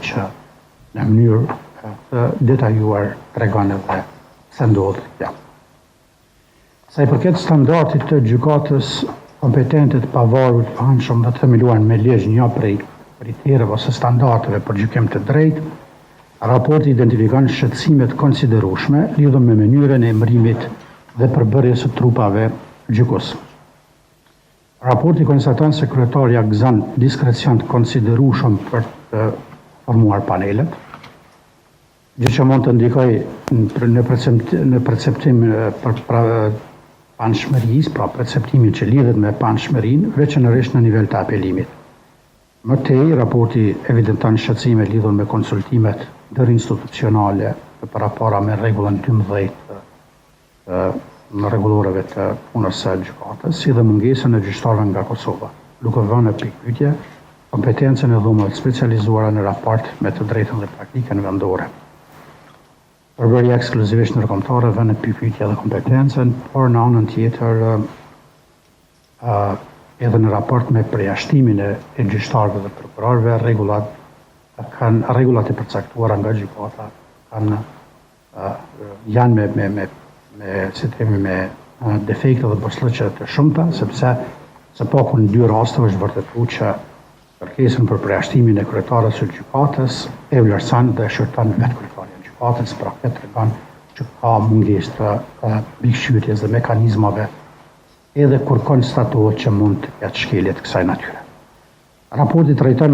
që në mënyrë të detajuar tregon edhe se ndodh jam. Sa i përket standardit të gjykatës kompetente të pavarur të paanshëm dhe të themeluar me ligj, një prej kriterëve ose standardeve për gjykim të drejtë, raporti identifikon shqetësime të konsiderueshme lidhur me mënyrën e emërimit dhe përbërjes së trupave gjykues. Raporti konstaton se kryetaria gëzon diskrecion të konsiderueshëm për të formuar panelet, gjë që mund të ndikojë në perceptim për panshmërisë, pra perceptimin që lidhet me panshmërinë, veçanërisht në nivel të apelimit. Më tej, raporti evidenton shqetësime lidhur me konsultimet interinstitucionale të parapara me rregullën 12 në rregulloreve të punës së gjykatës, si dhe mungesën e gjyqtarëve nga Kosova, duke vënë në pikpyetje kompetencën e dhomave specializuara në raport me të drejtën dhe praktikën vendore. Përbërja ekskluzivisht ndërkombëtare vënë në pikpyetje edhe kompetencën, por në anën tjetër edhe në raport me përjashtimin e gjyqtarëve dhe prokurorëve, rregullat e përcaktuara nga gjykata janë me defekte dhe përshtatje të shumta, sepse së paku në 2 raste është vërtetuar që kërkesën për përjashtimin e kryetares së gjykatës e vlerëson dhe shërton vetë kryetaria e gjykatës, pra këtë tregon që ka mungesë të bikëshytjes dhe mekanizmave edhe kur konstatohet që mund të ketë shkelje të kësaj natyre. Raporti trajton